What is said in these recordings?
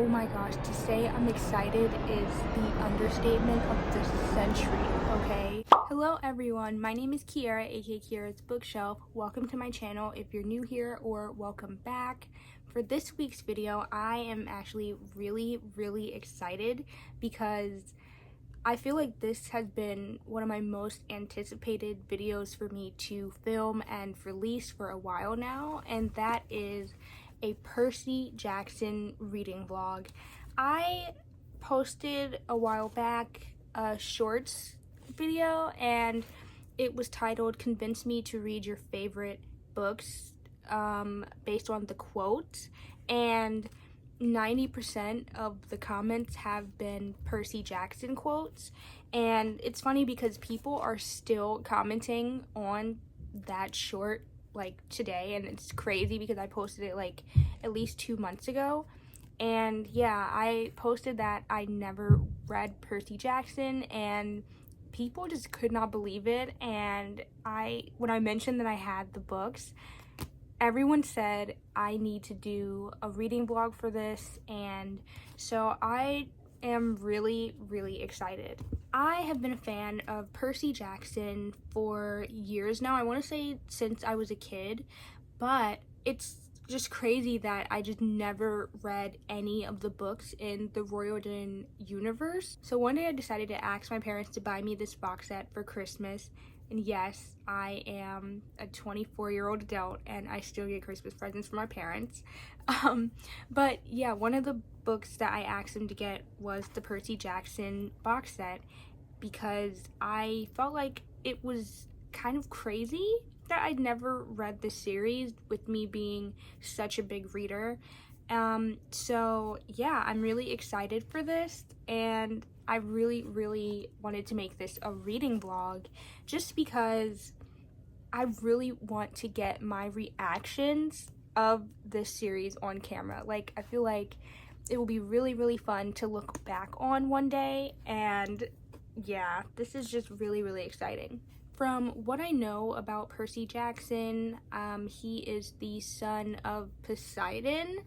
Oh my gosh, to say I'm excited is the understatement of the century, okay? Hello everyone, my name is Kiara, aka Kiara's Bookshelf. Welcome to my channel if you're new here, or welcome back. For this week's video, I am actually really excited because I feel like this has been one of my most anticipated videos for me to film and release for a while now, and that is a Percy Jackson reading vlog. I posted a while back a shorts video, and it was titled "Convince Me to Read Your Favorite Books," based on the quotes, and 90% of the comments have been Percy Jackson quotes. And it's funny because people are still commenting on that short like today, and it's crazy because I posted it like at least 2 months ago. And yeah, I posted that I never read Percy Jackson, and people just could not believe it. And when I mentioned that I had the books, everyone said I need to do a reading vlog for this, and so I am really excited. I have been a fan of Percy Jackson for years now. I want to say since I was a kid, but it's just crazy that I just never read any of the books in the Royalton universe. So one day I decided to ask my parents to buy me this box set for Christmas. And yes, I am a 24-year-old adult and I still get Christmas presents from my parents. But yeah, one of the books that I asked them to get was the Percy Jackson box set, because I felt like it was kind of crazy that I'd never read the series, with me being such a big reader. So yeah, I'm really excited for this, and I really wanted to make this a reading vlog just because I really want to get my reactions of this series on camera. Like, I feel like it will be really fun to look back on one day, and yeah, this is just really exciting. From what I know about Percy Jackson, he is the son of Poseidon,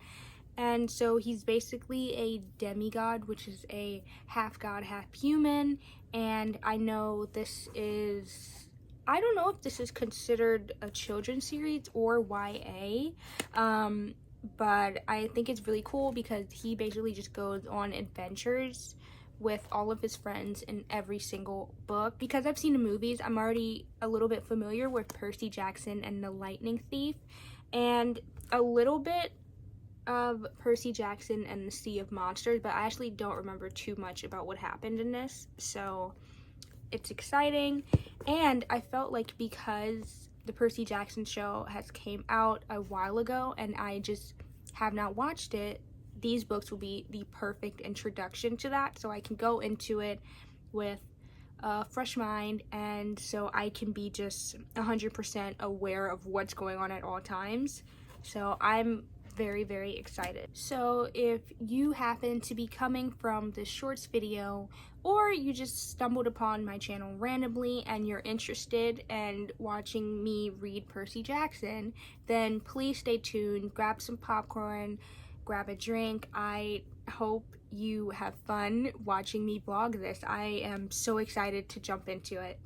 and so he's basically a demigod, which is a half god, half human. And I know this is, I don't know if this is considered a children's series or YA, but I think it's really cool because he basically just goes on adventures with all of his friends in every single book. Because I've seen the movies, I'm already a little bit familiar with Percy Jackson and the Lightning Thief, and a little bit of Percy Jackson and the Sea of Monsters, but I actually don't remember too much about what happened in this, so it's exciting. And I felt like because the Percy Jackson show has came out a while ago and I just have not watched it, these books will be the perfect introduction to that, so I can go into it with a fresh mind, and so I can be just 100% aware of what's going on at all times. So I'm very excited. So if you happen to be coming from this shorts video, or you just stumbled upon my channel randomly and you're interested in watching me read Percy Jackson, then please stay tuned, grab some popcorn, grab a drink. I hope you have fun watching me vlog this. I am so excited to jump into it.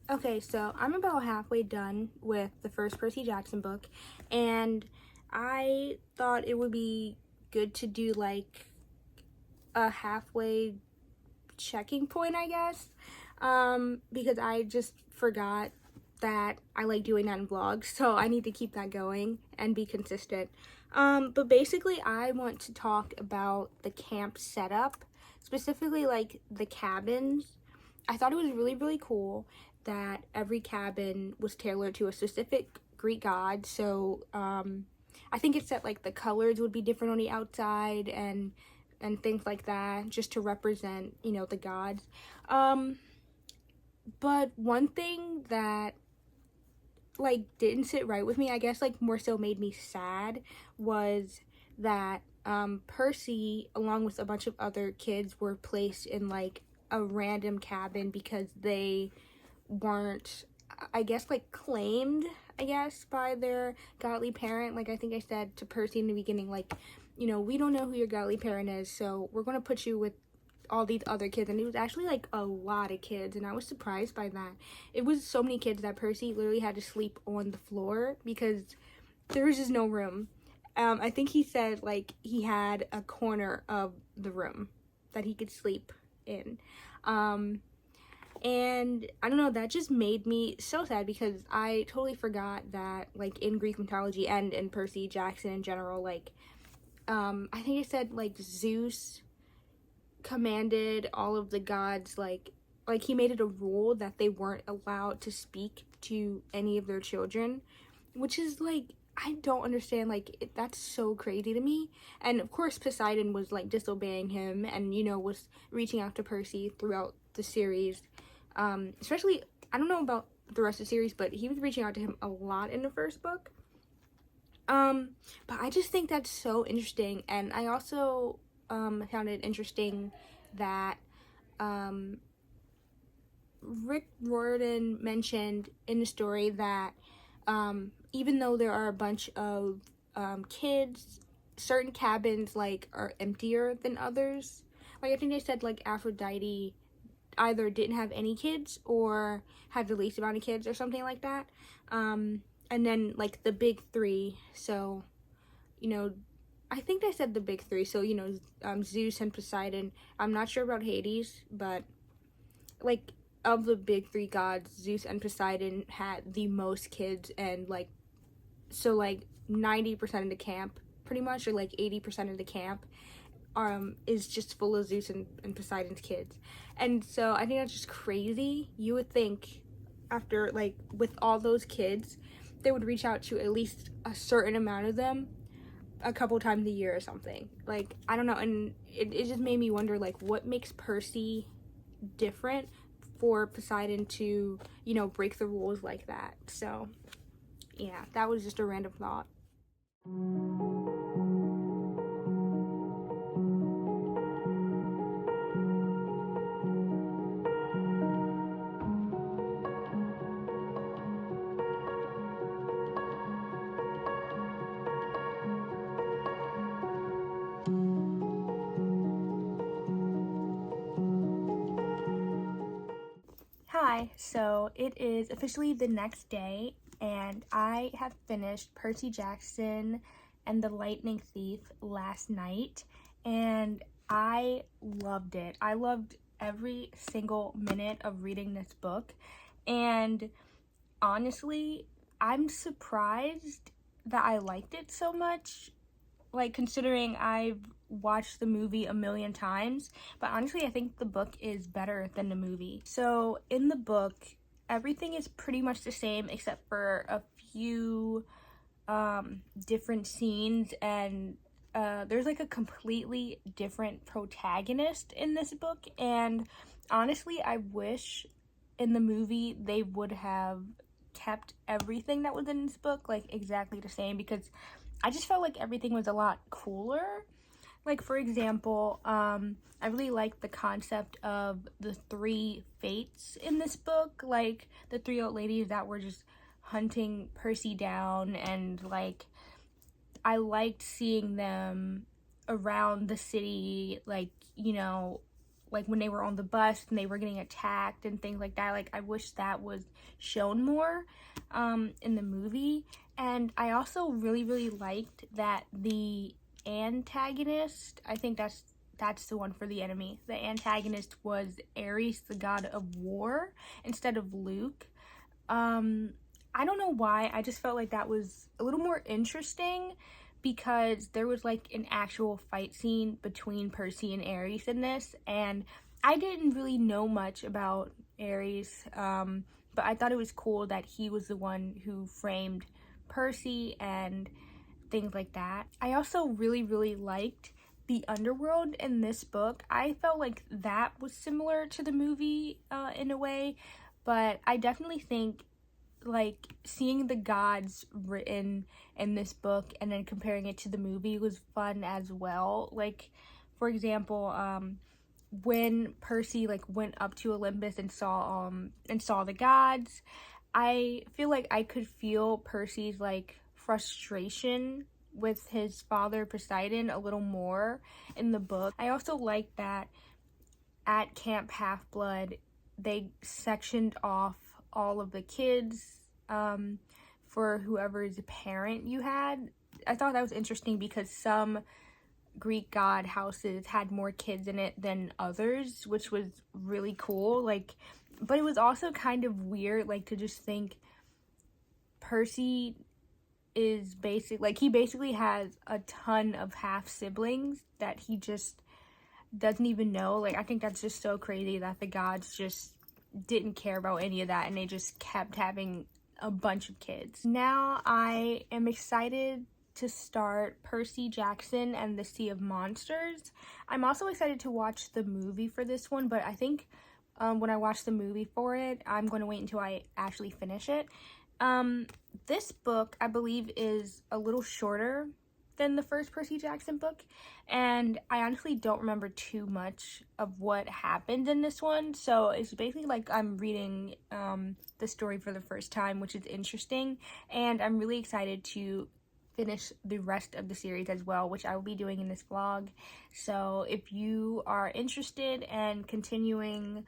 Okay, so I'm about halfway done with the first Percy Jackson book, and I thought it would be good to do like a halfway checking point, I guess, because I just forgot that I like doing that in vlogs, so I need to keep that going and be consistent. But basically I want to talk about the camp setup, specifically like the cabins. I thought it was really, really cool that every cabin was tailored to a specific Greek god. So I think it's that like the colors would be different on the outside and things like that, just to represent, you know, the gods. But one thing that like didn't sit right with me, I guess like more so made me sad, was that Percy, along with a bunch of other kids, were placed in like a random cabin because they weren't, I guess, like claimed, I guess, by their godly parent. Like I think I said to Percy in the beginning, like, you know, we don't know who your godly parent is, so we're gonna put you with all these other kids. And it was actually like a lot of kids, and I was surprised by that. It was so many kids that Percy literally had to sleep on the floor because there was just no room. I think he said like he had a corner of the room that he could sleep in. And I don't know, that just made me so sad because I totally forgot that like in Greek mythology and in Percy Jackson in general, like I think it said like Zeus commanded all of the gods, like he made it a rule that they weren't allowed to speak to any of their children, which is like, I don't understand, like that's so crazy to me. And of course Poseidon was like disobeying him and, you know, was reaching out to Percy throughout the series, especially, I don't know about the rest of the series, but he was reaching out to him a lot in the first book. But I just think that's so interesting. And I also found it interesting that Rick Riordan mentioned in the story that even though there are a bunch of kids, certain cabins like are emptier than others. Like I think they said like Aphrodite either didn't have any kids or had the least amount of kids or something like that. And then like the big three, so, you know, I think they said the big three, so, you know, Zeus and Poseidon. I'm not sure about Hades, but like of the big three gods, Zeus and Poseidon had the most kids, and like, so like 90% of the camp pretty much, or like 80% of the camp is just full of Zeus and Poseidon's kids. And so I think that's just crazy. You would think after like with all those kids they would reach out to at least a certain amount of them a couple times a year or something. Like, I don't know, and it just made me wonder like what makes Percy different for Poseidon to, you know, break the rules like that. So yeah, that was just a random thought. Hi, so it is officially the next day and I have finished Percy Jackson and the Lightning Thief last night and I loved it. I loved every single minute of reading this book, and honestly, I'm surprised that I liked it so much, like considering I've watched the movie a million times. But honestly, I think the book is better than the movie. So in the book, everything is pretty much the same except for a few different scenes, and there's like a completely different protagonist in this book. And honestly, I wish in the movie they would have kept everything that was in this book like exactly the same, because I just felt like everything was a lot cooler. Like, for example, I really liked the concept of the three fates in this book, like the three old ladies that were just hunting Percy down, and like I liked seeing them around the city, like, you know, like when they were on the bus and they were getting attacked and things like that. Like, I wish that was shown more in the movie. And I also really, really liked that the antagonist, I think that's the one for the enemy. The antagonist was Ares, the god of war, instead of Luke. I don't know why, I just felt like that was a little more interesting because there was like an actual fight scene between Percy and Ares in this, and I didn't really know much about Ares, but I thought it was cool that he was the one who framed Percy and things like that. I also really liked the underworld in this book. I felt like that was similar to the movie in a way, but I definitely think like seeing the gods written in this book and then comparing it to the movie was fun as well. Like, for example, when Percy like went up to Olympus and saw the gods, I feel like I could feel Percy's like frustration with his father Poseidon a little more in the book. I also like that at Camp Half-Blood they sectioned off all of the kids for whoever's parent you had. I thought that was interesting because some Greek god houses had more kids in it than others, which was really cool. Like, but it was also kind of weird, like, to just think Percy is he basically has a ton of half siblings that he just doesn't even know. Like, I think that's just so crazy that the gods just didn't care about any of that and they just kept having a bunch of kids. Now I am excited to start Percy Jackson and the Sea of Monsters. I'm also excited to watch the movie for this one, but I think when I watch the movie for it, I'm going to wait until I actually finish it. This book, I believe, is a little shorter than the first Percy Jackson book, and I honestly don't remember too much of what happened in this one, so it's basically like I'm reading the story for the first time, which is interesting, and I'm really excited to finish the rest of the series as well, which I will be doing in this vlog. So if you are interested in continuing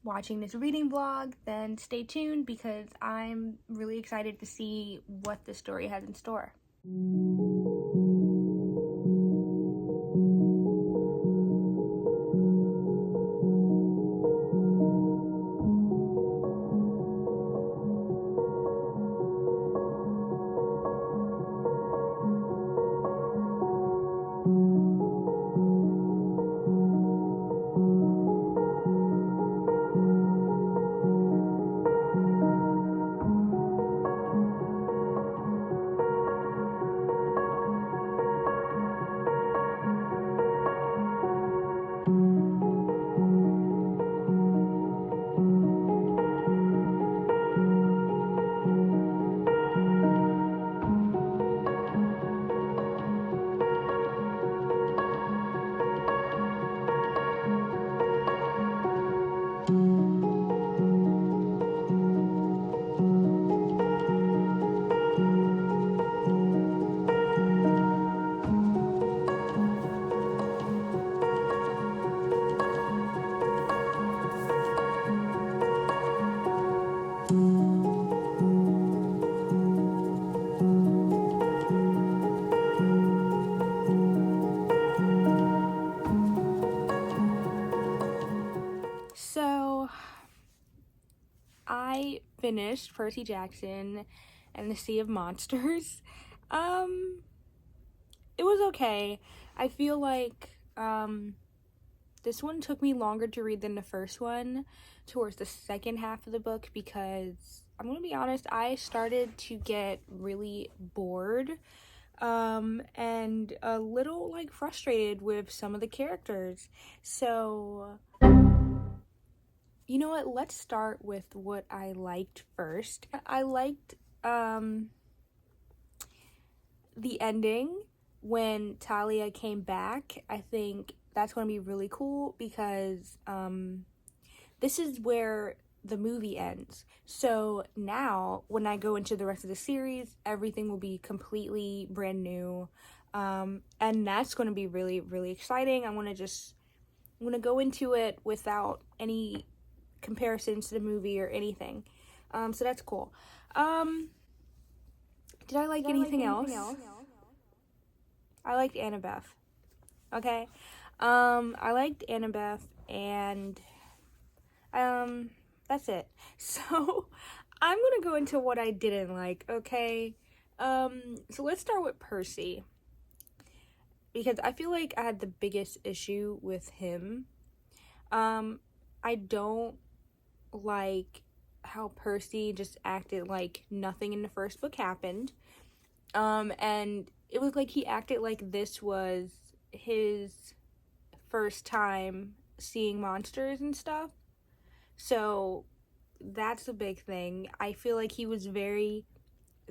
watching this reading vlog, then stay tuned because I'm really excited to see what the story has in store. So I finished Percy Jackson and the Sea of Monsters. It was okay. I feel like this one took me longer to read than the first one towards the second half of the book because I'm gonna be honest, I started to get really bored and a little like frustrated with some of the characters. So you know what, let's start with what I liked first. I liked the ending when Talia came back. I think that's going to be really cool because this is where the movie ends. So now when I go into the rest of the series, everything will be completely brand new. And that's going to be really exciting. I'm going to go into it without any comparisons to the movie or anything. So that's cool. Did I like anything else? I liked Annabeth. Okay. I liked Annabeth and that's it. So I'm gonna go into what I didn't like, okay? So let's start with Percy. Because I feel like I had the biggest issue with him. I don't like how Percy just acted like nothing in the first book happened. And it was like he acted like this was his first time seeing monsters and stuff. So that's a big thing. I feel like he was very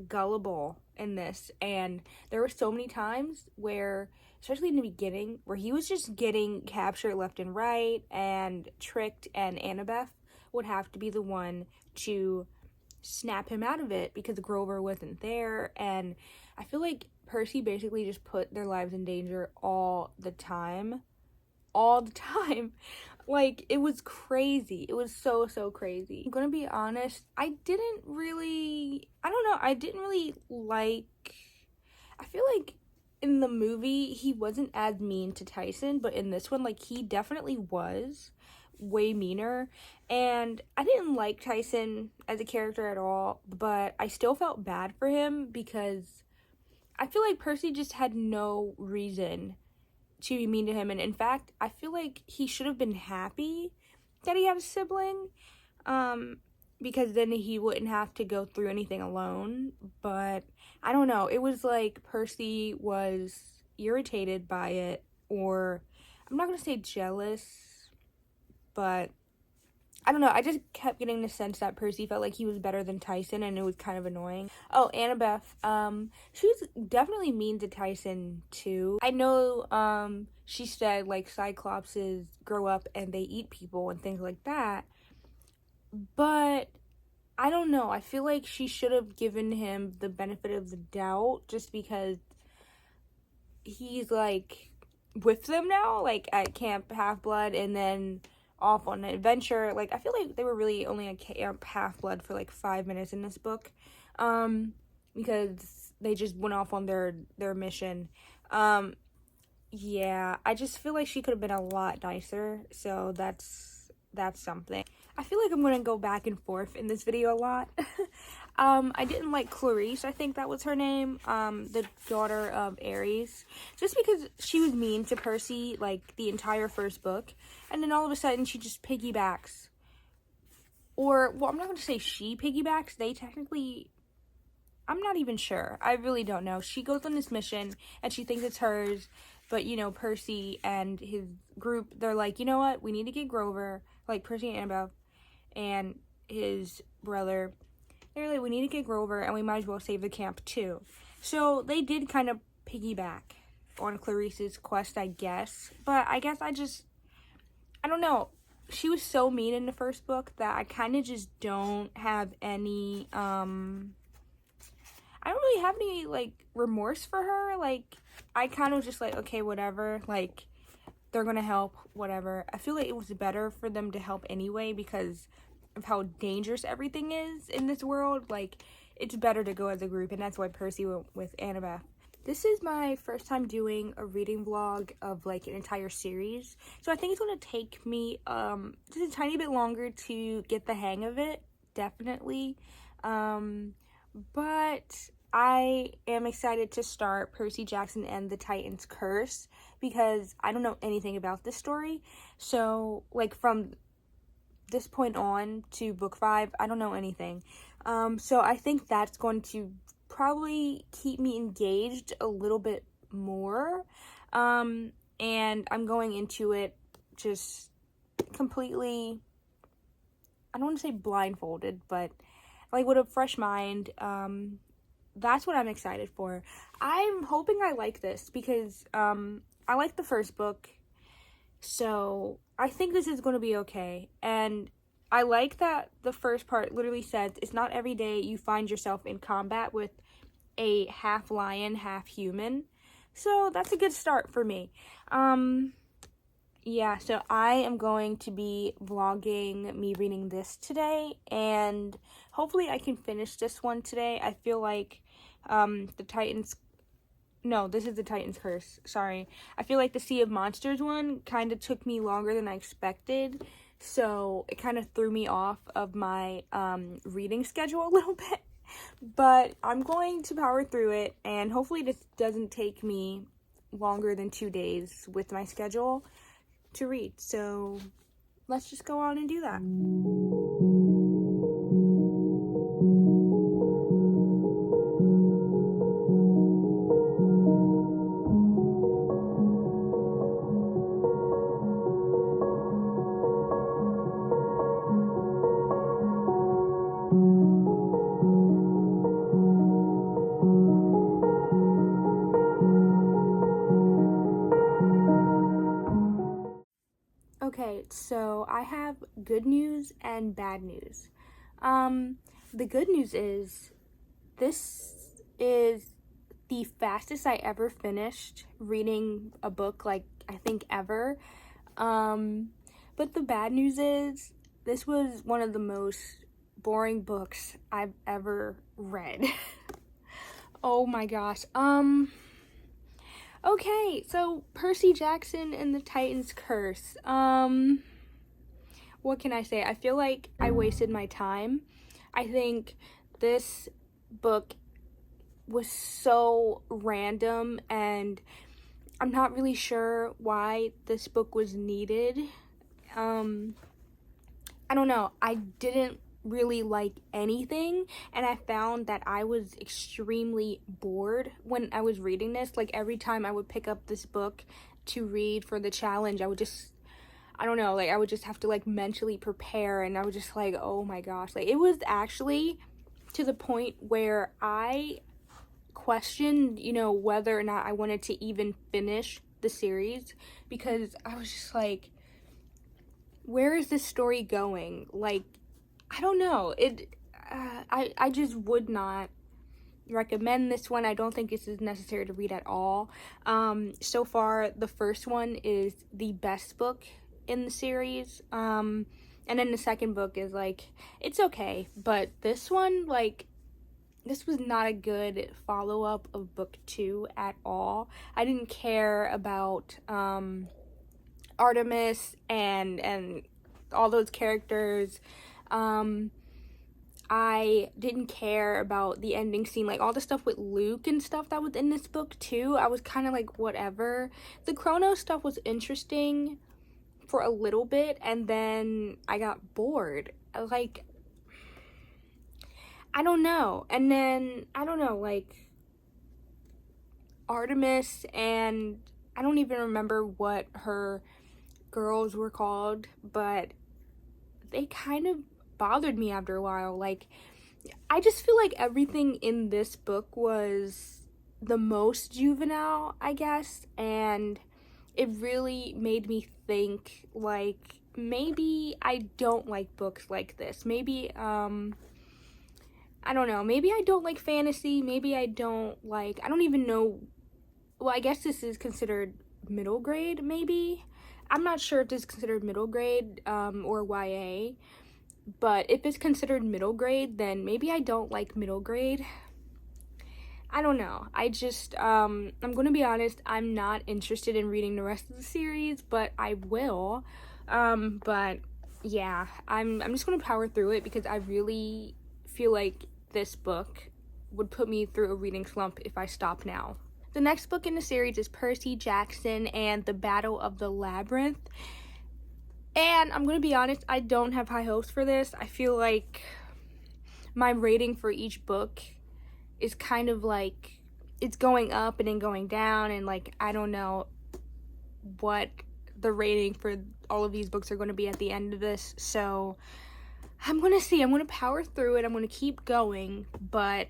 gullible in this, and there were so many times where, especially in the beginning, where he was just getting captured left and right and tricked, and Annabeth would have to be the one to snap him out of it because Grover wasn't there. And I feel like Percy basically just put their lives in danger all the time. Like, it was crazy. It was so crazy. I'm gonna be honest, I didn't really like, I feel like in the movie he wasn't as mean to Tyson, but in this one, like, he definitely was way meaner. And I didn't like Tyson as a character at all, but I still felt bad for him because I feel like Percy just had no reason to be mean to him. And in fact, I feel like he should have been happy that he had a sibling, because then he wouldn't have to go through anything alone. But I don't know, it was like Percy was irritated by it, or I'm not gonna say jealous, but I don't know, I just kept getting the sense that Percy felt like he was better than Tyson, and it was kind of annoying. Oh, Annabeth, she was definitely mean to Tyson, too. I know, she said, like, Cyclopses grow up and they eat people and things like that, but I don't know, I feel like she should have given him the benefit of the doubt, just because he's, like, with them now, like, at Camp Half-Blood, and then off on an adventure. Like, I feel like they were really only at Camp Half-Blood for like 5 minutes in this book, because they just went off on their mission. Yeah, I just feel like she could have been a lot nicer, so that's something. I feel like I'm gonna go back and forth in this video a lot. I didn't like Clarice, I think that was her name, the daughter of Ares, just because she was mean to Percy, like, the entire first book, and then all of a sudden she just piggybacks, or, well, I'm not going to say she piggybacks, they technically, I'm not even sure, I really don't know. She goes on this mission, and she thinks it's hers, but, you know, Percy and his group, they're like, you know what, we need to get Grover, like, Percy and Annabelle, and his brother. They're like, we need to get Grover, and we might as well save the camp, too. So, they did kind of piggyback on Clarice's quest, I guess. But I guess I don't know. She was so mean in the first book that I kind of just don't have any, I don't really have any, like, remorse for her. Like, I kind of just like, okay, whatever. Like, they're gonna help, whatever. I feel like it was better for them to help anyway, because of how dangerous everything is in this world. Like, it's better to go as a group, and that's why Percy went with Annabeth. This is my first time doing a reading vlog of, like, an entire series, so I think it's going to take me just a tiny bit longer to get the hang of it, definitely, but I am excited to start Percy Jackson and the Titan's Curse, because I don't know anything about this story. So, like, from this point on to book 5, I don't know anything. So I think that's going to probably keep me engaged a little bit more. And I'm going into it just completely, I don't want to say blindfolded, but like with a fresh mind. That's what I'm excited for. I'm hoping I like this because I like the first book. So I think this is going to be okay. And I like that the first part literally says, it's not every day you find yourself in combat with a half lion, half human. So that's a good start for me. Yeah, so I am going to be vlogging me reading this today, and hopefully I can finish this one today. I feel like this is the Titan's Curse, sorry. I feel like the Sea of Monsters one kind of took me longer than I expected, so it kind of threw me off of my reading schedule a little bit. But I'm going to power through it, and hopefully this doesn't take me longer than 2 days with my schedule to read. So let's just go on and do that. Okay, so I have good news and bad news. The good news is this is the fastest I ever finished reading a book, like, I think ever. But the bad news is this was one of the most boring books I've ever read. Oh my gosh. Okay, so Percy Jackson and the Titan's Curse. What can I say? I feel like I wasted my time. I think this book was so random, and I'm not really sure why this book was needed. I don't know. I didn't really like anything, and I found that I was extremely bored when I was reading this. Like, every time I would pick up this book to read for the challenge, I would just, I don't know, like, I would just have to, like, mentally prepare, and I was just like, oh my gosh. Like, it was actually to the point where I questioned, whether or not I wanted to even finish the series, because I was just like, where is this story going? Like, I don't know. I just would not recommend this one. I don't think this is necessary to read at all. So far, the first one is the best book in the series. And then the second book is, like, it's okay. But this one, like, this was not a good follow-up of book 2 at all. I didn't care about Artemis and all those characters. I didn't care about the ending scene, like all the stuff with Luke and stuff that was in this book too. I was kind of like, whatever. The Chronos stuff was interesting for a little bit, and then I got bored. Like, I don't know. And then, I don't know, like, Artemis, and I don't even remember what her girls were called, but they kind of bothered me after a while. Like, I just feel like everything in this book was the most juvenile, I guess, and it really made me think, like, maybe I don't like books like this. Maybe, I don't know, maybe I don't like fantasy, maybe I don't even know, well, I guess this is considered middle grade, maybe? I'm not sure if this is considered middle grade, or YA, but if it's considered middle grade, then maybe I don't like middle grade. I don't know. I just, I'm gonna be honest, I'm not interested in reading the rest of the series, but I will. But yeah, I'm just gonna power through it because I really feel like this book would put me through a reading slump if I stop now. The next book in the series is Percy Jackson and the Battle of the Labyrinth. And I'm gonna be honest, I don't have high hopes for this. I feel like my rating for each book is kind of like, it's going up and then going down, and like, I don't know what the rating for all of these books are going to be at the end of this. So I'm gonna see. I'm gonna power through it. I'm gonna keep going. But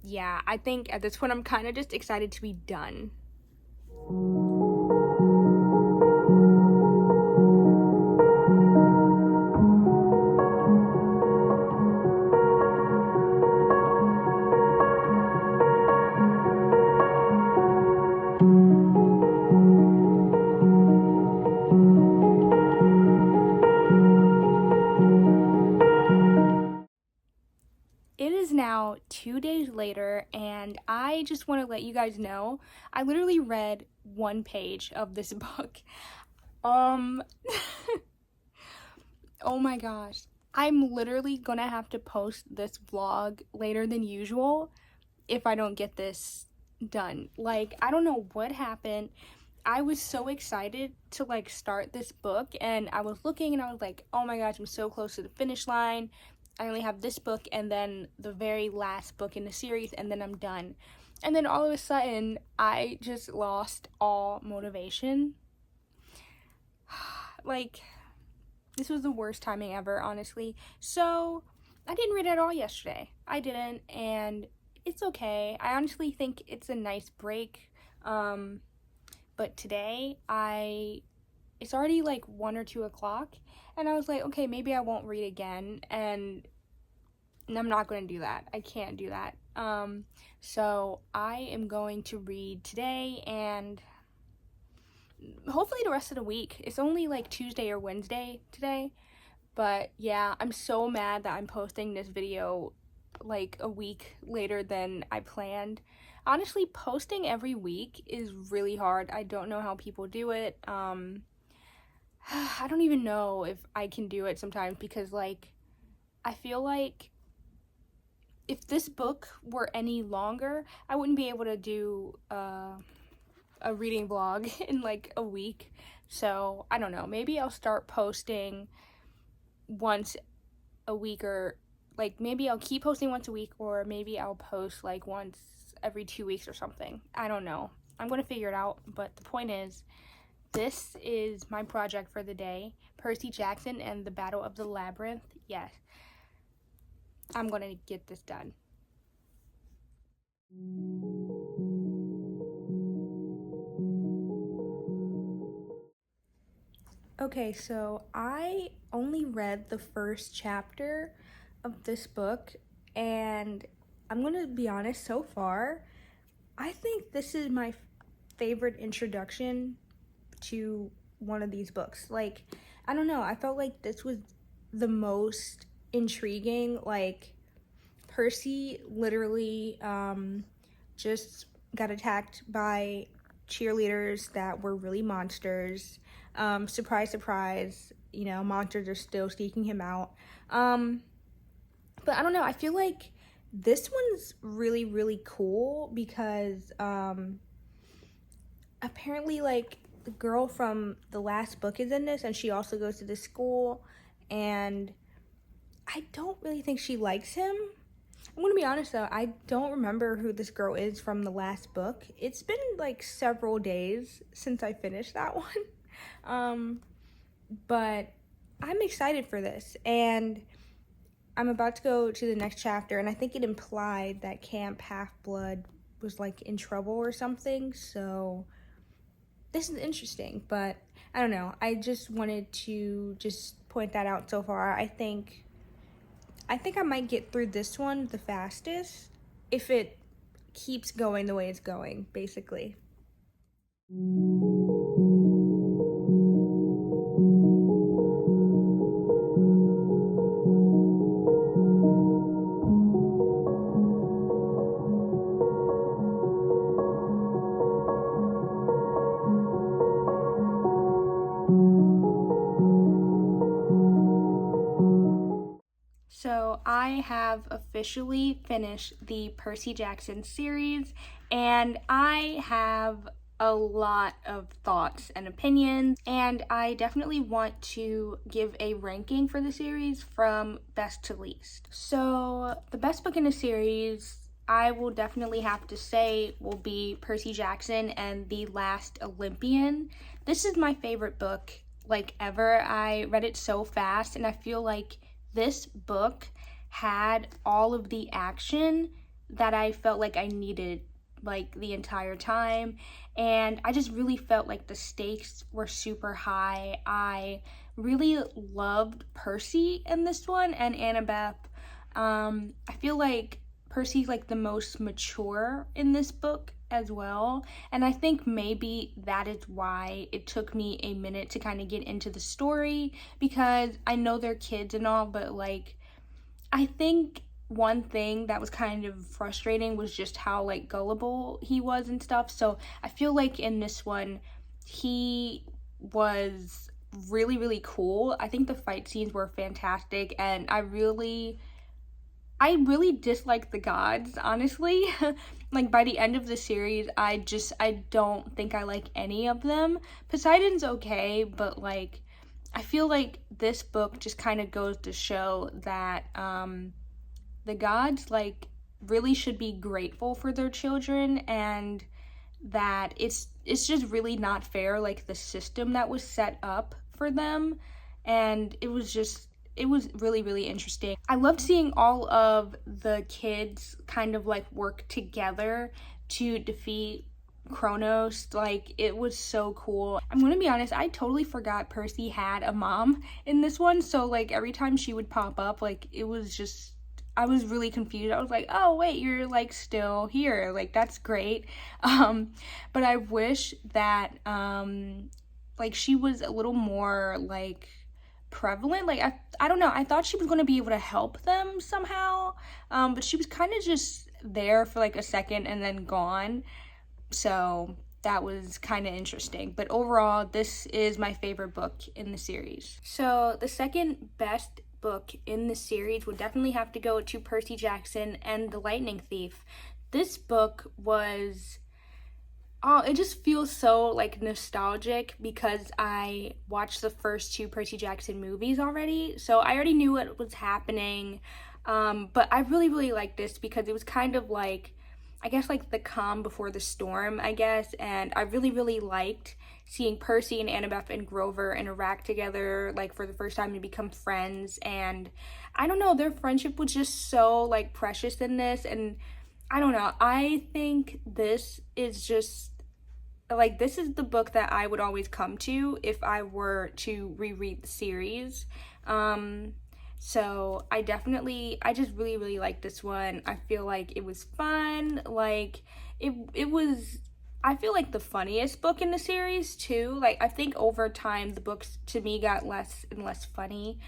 yeah, I think at this point I'm kind of just excited to be done. It is now 2 days later, and I just want to let you guys know, I literally read one page of this book. Oh my gosh. I'm literally gonna have to post this vlog later than usual if I don't get this done. Like, I don't know what happened. I was so excited to like start this book, and I was looking and I was like, oh my gosh, I'm so close to the finish line. I only have this book and then the very last book in the series, and then I'm done. And then all of a sudden, I just lost all motivation. Like, this was the worst timing ever, honestly. So, I didn't read at all yesterday. I didn't, and it's okay. I honestly think it's a nice break. But today, it's already like 1 or 2 o'clock, and I was like, okay, maybe I won't read again, and I'm not going to do that. I can't do that. So I am going to read today and hopefully the rest of the week. It's only like Tuesday or Wednesday today, but yeah, I'm so mad that I'm posting this video like a week later than I planned. Honestly, posting every week is really hard. I don't know how people do it. I don't even know if I can do it sometimes, because like I feel like if this book were any longer, I wouldn't be able to do a reading vlog in like a week. So I don't know, maybe I'll start posting once a week, or like maybe I'll keep posting once a week, or maybe I'll post like once every 2 weeks or something. I don't know. I'm gonna figure it out, but the point is, this is my project for the day. Percy Jackson and the Battle of the Labyrinth. Yes, I'm gonna get this done. Okay, so I only read the first chapter of this book, and I'm gonna be honest, so far, I think this is my favorite introduction to one of these books. Like, I don't know, I felt like this was the most intriguing. Like, Percy literally just got attacked by cheerleaders that were really monsters. Surprise, surprise, monsters are still seeking him out. But I don't know, I feel like this one's really, really cool because apparently, like, the girl from the last book is in this, and she also goes to this school, and I don't really think she likes him. I'm gonna be honest though, I don't remember who this girl is from the last book. It's been like several days since I finished that one. But I'm excited for this, and I'm about to go to the next chapter, and I think it implied that Camp Half-Blood was like in trouble or something, so this is interesting. But I don't know, I just wanted to just point that out. So far, I think I might get through this one the fastest if it keeps going the way it's going, basically. So I have officially finished the Percy Jackson series, and I have a lot of thoughts and opinions, and I definitely want to give a ranking for the series from best to least. So the best book in the series, I will definitely have to say, will be Percy Jackson and the Last Olympian. This is my favorite book like ever. I read it so fast, and I feel like this book had all of the action that I felt like I needed like the entire time, and I just really felt like the stakes were super high. I really loved Percy in this one, and Annabeth. I feel like Percy's like the most mature in this book as well, and I think maybe that is why it took me a minute to kind of get into the story, because I know they're kids and all, but like I think one thing that was kind of frustrating was just how like gullible he was and stuff. So I feel like in this one he was really, really cool. I think the fight scenes were fantastic, and I really dislike the gods, honestly. Like, by the end of the series, I don't think I like any of them. Poseidon's okay, but like, I feel like this book just kind of goes to show that the gods, like, really should be grateful for their children, and that it's just really not fair, like the system that was set up for them. And it was really, really interesting. I loved seeing all of the kids kind of like work together to defeat Kronos. Like, it was so cool. I'm gonna be honest, I totally forgot Percy had a mom in this one, so like every time she would pop up, like, it was just, I was really confused. I was like, oh wait, you're like still here, like that's great. But I wish that like she was a little more like prevalent. Like, I don't know, I thought she was going to be able to help them somehow, but she was kind of just there for like a second and then gone. So that was kind of interesting. But overall, this is my favorite book in the series. So the second best book in the series would definitely have to go to Percy Jackson and the Lightning Thief. This book was, oh, it just feels so like nostalgic because I watched the first two Percy Jackson movies already, so I already knew what was happening. But I really, really liked this because it was kind of like, I guess, like the calm before the storm, I guess. And I really, really liked seeing Percy and Annabeth and Grover interact together, like for the first time, to become friends. And I don't know, their friendship was just so like precious in this. And I don't know, I think this is just like, this is the book that I would always come to if I were to reread the series. So I just really, really like this one. I feel like it was fun. Like, it was, I feel like, the funniest book in the series too. Like, I think over time the books to me got less and less funny.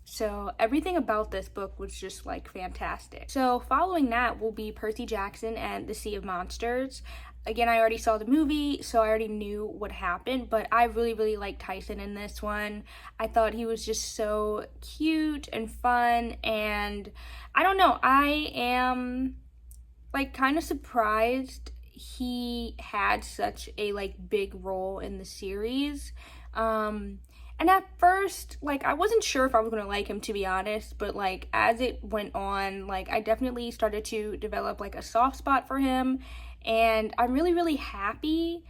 So everything about this book was just like fantastic. So following that will be Percy Jackson and the Sea of Monsters. Again, I already saw the movie, so I already knew what happened, but I really, really liked Tyson in this one. I thought he was just so cute and fun, and I don't know, I am like kind of surprised he had such a like big role in the series. And at first, like, I wasn't sure if I was gonna like him, to be honest, but like as it went on, like, I definitely started to develop like a soft spot for him. And I'm really, really happy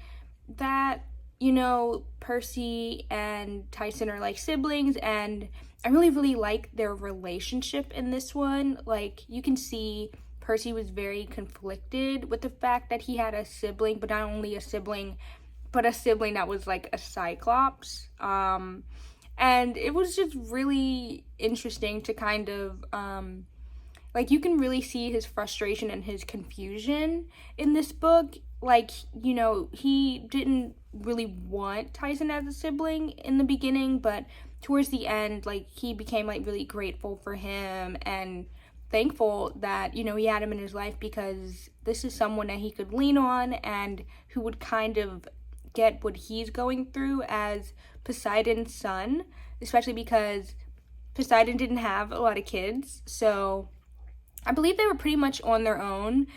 that, you know, Percy and Tyson are like siblings, and I really, really like their relationship in this one. Like, you can see Percy was very conflicted with the fact that he had a sibling, but not only a sibling, but a sibling that was like a Cyclops. And it was just really interesting to kind of, like, you can really see his frustration and his confusion in this book. Like, you know, he didn't really want Tyson as a sibling in the beginning, but towards the end, like, he became like really grateful for him and thankful that, you know, he had him in his life, because this is someone that he could lean on and who would kind of get what he's going through as Poseidon's son, especially because Poseidon didn't have a lot of kids, so I believe they were pretty much on their own.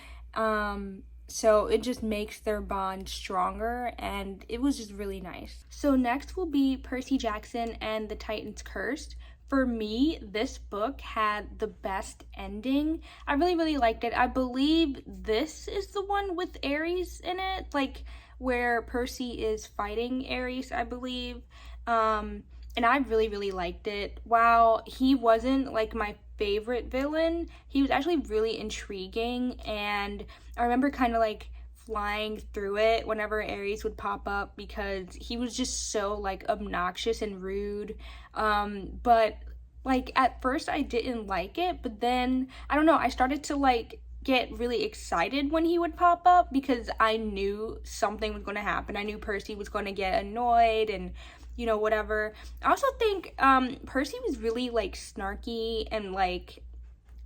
So it just makes their bond stronger, and it was just really nice. So next will be Percy Jackson and the Titans Cursed. For me, this book had the best ending. I really, really liked it. I believe this is the one with Ares in it, like where Percy is fighting Ares, I believe. And I really, really liked it. While he wasn't like my favorite villain, he was actually really intriguing, and I remember kind of like flying through it whenever Ares would pop up, because he was just so like obnoxious and rude. But like at first I didn't like it, but then I don't know, I started to like get really excited when he would pop up, because I knew something was going to happen. I knew Percy was going to get annoyed and, you know, whatever. I also think Percy was really like snarky and like,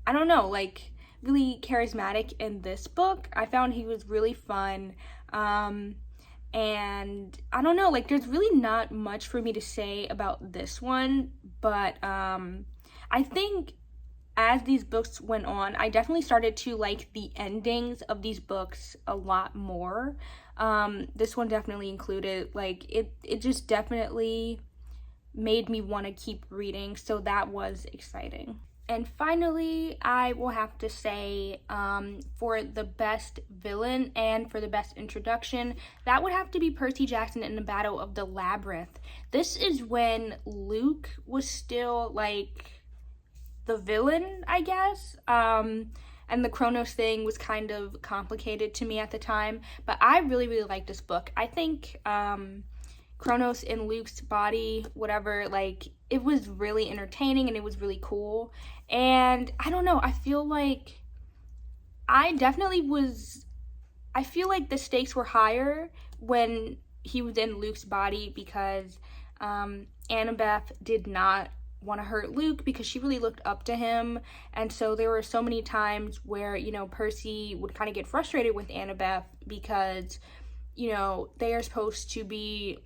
I don't know, like really charismatic in this book. I found he was really fun. And I don't know, like there's really not much for me to say about this one, but I think as these books went on, I definitely started to like the endings of these books a lot more. This one definitely included, like it just definitely made me want to keep reading, so that was exciting. And finally, I will have to say, for the best villain and for the best introduction, that would have to be Percy Jackson in the Battle of the Labyrinth. This is when Luke was still, like, the villain, I guess. And the Kronos thing was kind of complicated to me at the time. But I really, really like this book. I think, Kronos in Luke's body, whatever, like, it was really entertaining and it was really cool. And I don't know, I feel like the stakes were higher when he was in Luke's body, because Annabeth did not want to hurt Luke because she really looked up to him. And so there were so many times where, you know, Percy would kind of get frustrated with Annabeth because, you know, they are supposed to be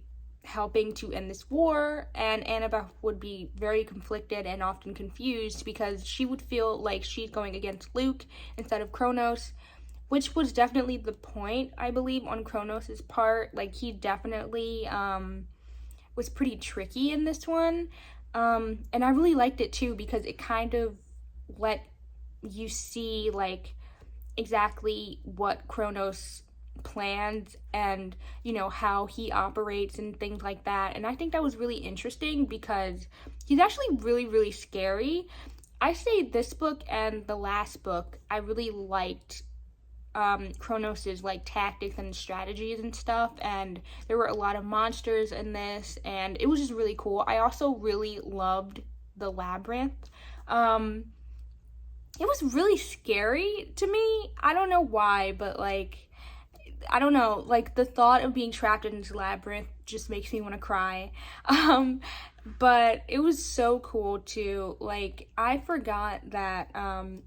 helping to end this war, and Annabeth would be very conflicted and often confused because she would feel like she's going against Luke instead of Kronos, which was definitely the point, I believe, on Kronos's part. Like, he definitely was pretty tricky in this one, and I really liked it too because it kind of let you see, like, exactly what Kronos plans and, you know, how he operates and things like that. And I think that was really interesting because he's actually really, really scary. I say this book and the last book, I really liked Kronos's, like, tactics and strategies and stuff, and there were a lot of monsters in this, and it was just really cool. I also really loved the Labyrinth. It was really scary to me. I don't know why, but, like, I don't know, like, the thought of being trapped in this labyrinth just makes me want to cry. But it was so cool too. Like, I forgot that,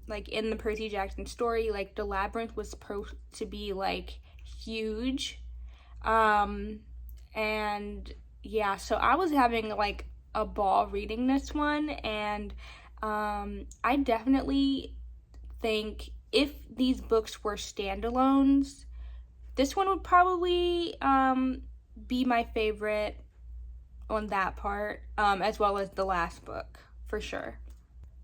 like, in the Percy Jackson story, like, the labyrinth was supposed to be, like, huge. And yeah, so I was having, like, a ball reading this one, and I definitely think if these books were standalones, this one would probably be my favorite on that part, as well as the last book, for sure.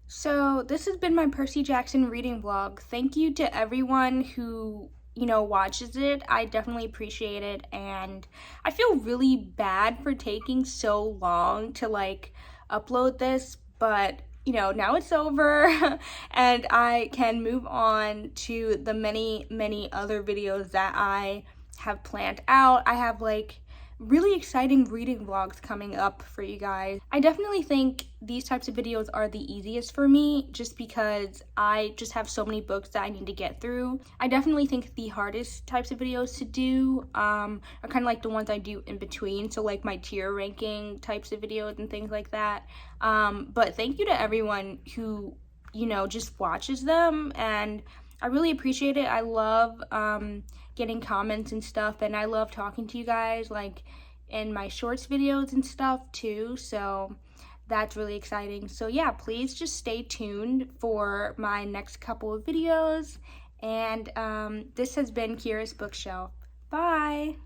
So this has been my Percy Jackson reading vlog. Thank you to everyone who, you know, watches it. I definitely appreciate it, and I feel really bad for taking so long to, like, upload this, but, you know, now it's over and I can move on to the many, many other videos that I have planned out. I have, like, really exciting reading vlogs coming up for you guys. I definitely think these types of videos are the easiest for me just because I just have so many books that I need to get through. I definitely think the hardest types of videos to do are kind of like the ones I do in between, so like my tier ranking types of videos and things like that. But thank you to everyone who, you know, just watches them, and I really appreciate it. I love getting comments and stuff, and I love talking to you guys, like, in my shorts videos and stuff too, so that's really exciting. So yeah, please just stay tuned for my next couple of videos, and this has been Kira's Bookshelf. Bye!